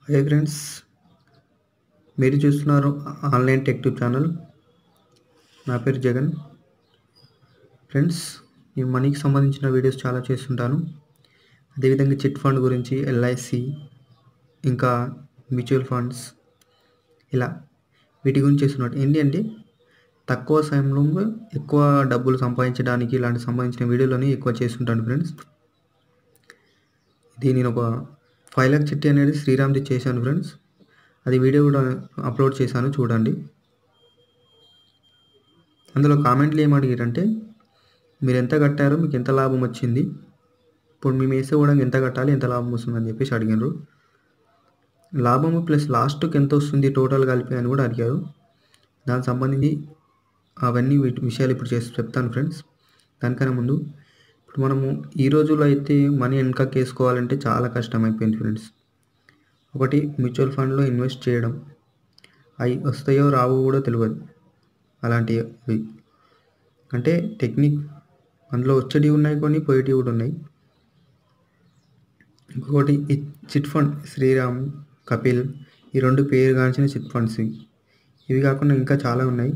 Hi friends, మీరు చూస్తున్నారు online tech tube channel. నా పేరు జగన్. ఫ్రెండ్స్, నేను మనీకి సంబంధించిన వీడియోస్ చాలా చేస్తుంటాను. అదేవిధంగా చిట్ ఫండ్ గురించి, ఎల్ఐసి, ఇంకా మ్యూచువల్ ఫండ్స్, ఇలా వీటి గురించి చేస్తున్నాడు. ఏంటి అంటే తక్కువ సమయంలో ఎక్కువ డబ్బులు సంపాదించడానికి ఇలాంటి సంబంధించిన వీడియోలని ఎక్కువ చేస్తుంటాను ఫ్రెండ్స్. ఇది నేను ఒక 5 లక్ష చిట్టి అనేది శ్రీరామ్ది చేశాను ఫ్రెండ్స్. అది వీడియో కూడా అప్లోడ్ చేశాను, చూడండి. అందులో కామెంట్లు ఏం అడిగారంటే, మీరు ఎంత కట్టారో, మీకు ఎంత లాభం వచ్చింది, ఇప్పుడు మేము వేసే కూడా ఎంత కట్టాలి, ఎంత లాభం వస్తుంది అని చెప్పేసి అడిగారు. లాభము ప్లస్ లాస్ట్కి ఎంత వస్తుంది టోటల్ కలిపి అని కూడా అడిగారు. దానికి సంబంధించి అవన్నీ విషయాలు ఇప్పుడు చెప్తాను ఫ్రెండ్స్. దానికన్నా ముందు ఇప్పుడు మనము ఈ రోజుల్లో అయితే మనీ వెనకకి వేసుకోవాలంటే చాలా కష్టమైపోయింది ఫ్రెండ్స్. ఒకటి, మ్యూచువల్ ఫండ్లో ఇన్వెస్ట్ చేయడం, అవి వస్తాయో రావో కూడా తెలియదు. అలాంటివి అంటే టెక్నిక్, అందులో వచ్చేటివి ఉన్నాయి, కొన్ని పోయేటివి కూడా ఉన్నాయి. ఇంకొకటి చిట్ ఫండ్, శ్రీరామ్, కపిల్, ఈ రెండు పేరుగాంచిన చిట్ ఫండ్స్. ఇవి కాకుండా ఇంకా చాలా ఉన్నాయి.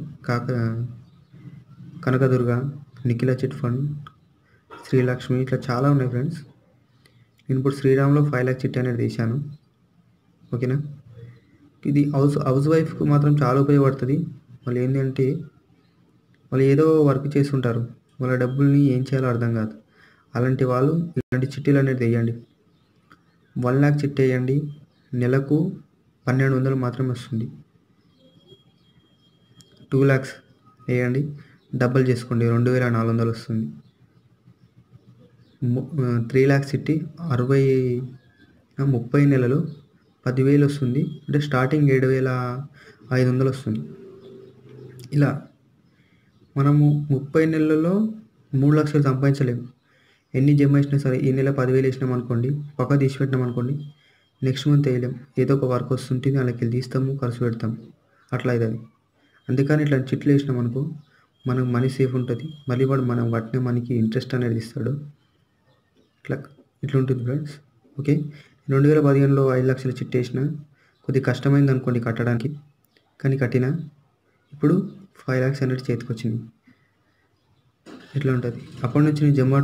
కనకదుర్గ, నిఖిల చిట్ ఫండ్, శ్రీలక్ష్మి, ఇట్లా చాలా ఉన్నాయి ఫ్రెండ్స్. నేను ఇప్పుడు శ్రీరామ్లో 5 లక్ష చిట్ అనేది తీశాను. ఓకేనా. ఇది హౌస్ వైఫ్కి మాత్రం చాలా ఉపయోగపడుతుంది. వాళ్ళు ఏంటంటే వాళ్ళు ఏదో వర్క్ చేస్తుంటారు, వాళ్ళ డబ్బుల్ని ఏం చేయాలో అర్థం కాదు. అలాంటి వాళ్ళు ఇలాంటి చిట్టీలు అనేది వేయండి. 1 లక్ష చిట్టి వేయండి, నెలకు 1200 మాత్రమే వస్తుంది. 2 లక్ష వేయండి, డబ్బులు చేసుకోండి, 2400 వస్తుంది. 3 లక్ష చిట్టి 30 నెలలు 10,000 వస్తుంది. అంటే స్టార్టింగ్ 7,500 వస్తుంది. ఇలా మనము 30 నెలల్లో 3 లక్షలు సంపాదించలేము. ఎన్ని జమ వేసినా సరే, ఈ నెల 10,000 వేసినాం అనుకోండి, పక్క తీసి పెట్టినాం అనుకోండి, నెక్స్ట్ మంత్ వేయలేం. ఏదో ఒక వర్క్ వస్తుంటుంది, వాళ్ళకి వెళ్ళి తీస్తాము, ఖర్చు పెడతాం, అట్లా అవుతుంది. అందుకని ఇట్లా చిట్లు వేసినాం అనుకో, మనకు మనీ సేఫ్ ఉంటుంది. మళ్ళీ వాడు మనం కట్టిన మనకి ఇంట్రెస్ట్ అనేది ఇస్తాడు. ఇట్లా ఉంటుంది ఫ్రెండ్స్. ఓకే. 2015లో 5 లక్షల చిట్టి వేసిన, కొద్దిగా కష్టమైంది అనుకోండి కట్టడానికి, కానీ కట్టినా ఇప్పుడు 5 లక్ష అనేది చేతికి వచ్చింది. ఎట్లా ఉంటుంది. అప్పటి నుంచి నేను జమ్మ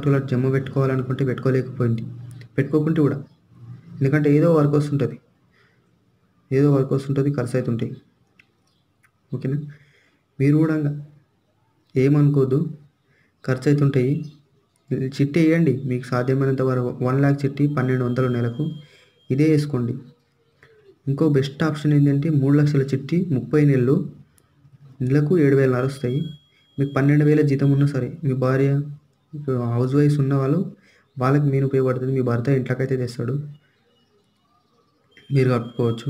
పెట్టుకోవాలనుకుంటే పెట్టుకోకుంటే కూడా, ఎందుకంటే ఏదో వర్క్ వస్తుంటుంది, ఖర్చు అవుతుంటాయి. ఓకేనా. మీరు కూడా ఏమనుకోద్దు, ఖర్చు అవుతుంటాయి. చిట్టి వేయండి, మీకు సాధ్యమైనంత వరకు. 1 లక్ష చిట్టి 1200 నెలకు, ఇదే వేసుకోండి. ఇంకో బెస్ట్ ఆప్షన్ ఏంటంటే 3 లక్షల చిట్టి 30 నెలలు, నెలకు 7,000 వస్తాయి. మీకు 12,000 జీతం ఉన్నా సరే, మీ భార్య, హౌస్ వైఫ్స్ ఉన్న వాళ్ళకి మెయిన్ ఉపయోగపడుతుంది. మీ భర్త ఇంట్లోకైతే తెస్తాడు, మీరు కట్టుకోవచ్చు.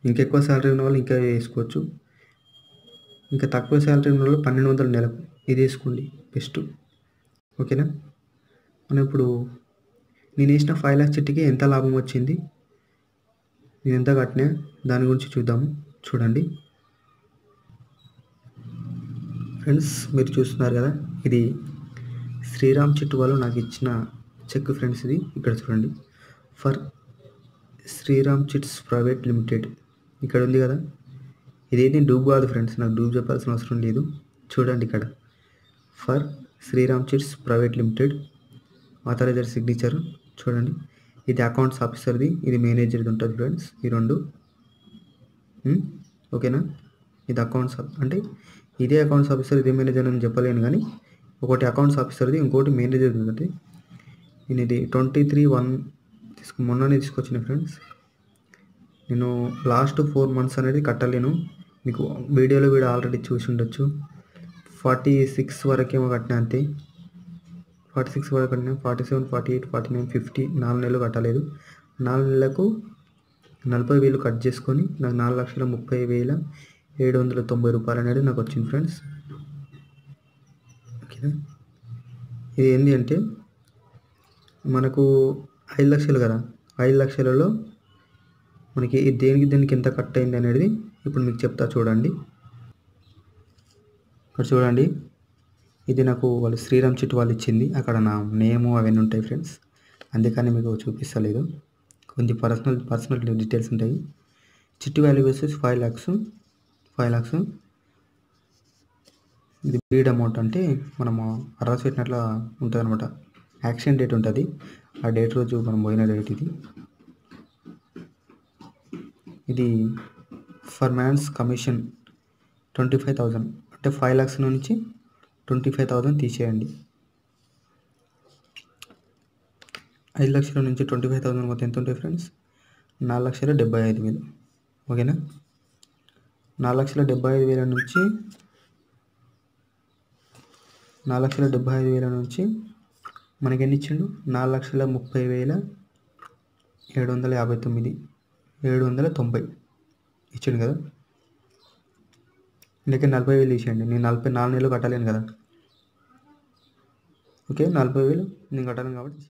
ఇంకెక్కువ శాలరీ ఉన్న వాళ్ళు ఇంకా వేసుకోవచ్చు. ఇంకా తక్కువ శాలరీ ఉన్న వాళ్ళు 1200 నెలకు, ఇది వేసుకోండి బెస్ట్. ఓకేనా. మనం ఇప్పుడు నేను వేసిన 5 లక్ష చిట్టికి ఎంత లాభం వచ్చింది, నేను ఎంత కట్టినా, దాని గురించి చూద్దాము. చూడండి ఫ్రెండ్స్, మీరు చూస్తున్నారు కదా, ఇది శ్రీరామ్ చిట్ వాళ్ళు నాకు ఇచ్చిన చెక్ ఫ్రెండ్స్. ఇది ఇక్కడ చూడండి, for Shriram chits private limited, ఇక్కడ ఉంది కదా. ఇదేంటి డూబ్ కాదు ఫ్రెండ్స్, నాకు డూబ్ చెప్పాల్సిన అవసరం లేదు. చూడండి ఇక్కడ, for Shriram chits private limited, authoriser signature చూడండి. ఇది అకౌంట్స్ ఆఫీసర్ది, ఇది మేనేజర్ది ఉంటుంది ఫ్రెండ్స్, ఈ రెండు. ఓకేనా. ఇది అకౌంట్స్ అంటే ఇదే అకౌంట్స్ ఆఫీసర్, ఇదే మేనేజర్ అని చెప్పలేను, కానీ ఒకటి అకౌంట్స్ ఆఫీసర్ది, ఇంకోటి మేనేజర్ది ఉంటుంది. నేను ఇది 23/1 మొన్ననే తీసుకొచ్చిన ఫ్రెండ్స్. నేను లాస్ట్ 4 months అనేది కట్టలేను. మీకు వీడియోలో ఆల్రెడీ చూసి ఉండొచ్చు. 46 వరకేమో కట్టినా, అంతే. 46 వరకు కట్టినా. 47, 48, 49, 50 4 నెలలు కట్టలేదు. 4 నెలలకు 40,000 కట్ చేసుకొని నాకు 4,30,790 రూపాయలు అనేది నాకు వచ్చింది ఫ్రెండ్స్. ఓకేనా. ఇది ఏంటి అంటే మనకు 5 లక్షలు కదా, 5 లక్షలలో మనకి దేనికి ఎంత కట్ అయింది అనేది ఇప్పుడు మీకు చెప్తా. చూడండి ఇక్కడ చూడండి, ఇది నాకు వాళ్ళు శ్రీరామ్ చిట్ వాళ్ళు ఇచ్చింది. అక్కడ నా నేము అవన్నీ ఉంటాయి ఫ్రెండ్స్, అందుకని మీకు చూపిస్తలేదు. కొంచెం పర్సనల్ డీటెయిల్స్ ఉంటాయి. చిట్టి వాల్యూ వచ్చేసి 5 lakhs. ఇది బీడ్ అమౌంట్ అంటే మనము రాసి పెట్టినట్ల ఉంటుంది అనమాట. యాక్షన్ డేట్ ఉంటుంది, ఆ డేట్ రోజు మనం పోయిన డేట్ ఇది. ఇది ఫర్ మ్యాన్స్ కమిషన్ 25,000 అంటే 5 lakhs నుంచి 25,000 తీసేయండి. 5 లక్షల నుంచి 25,000 మొత్తం ఎంత ఉంటాయి ఫ్రెండ్స్? 4,75,000. ఓకేనా? 4,75,000 నుంచి 4,75,000 నుంచి మనకి ఎన్ని ఇచ్చిండు? 4,30,790 ఇచ్చిండు కదా. ఇందుకే 40,000 తీసేయండి. నేను 4 నెలలు కట్టలేను కదా. ఓకే, 40,000 నేను కట్టాను కాబట్టి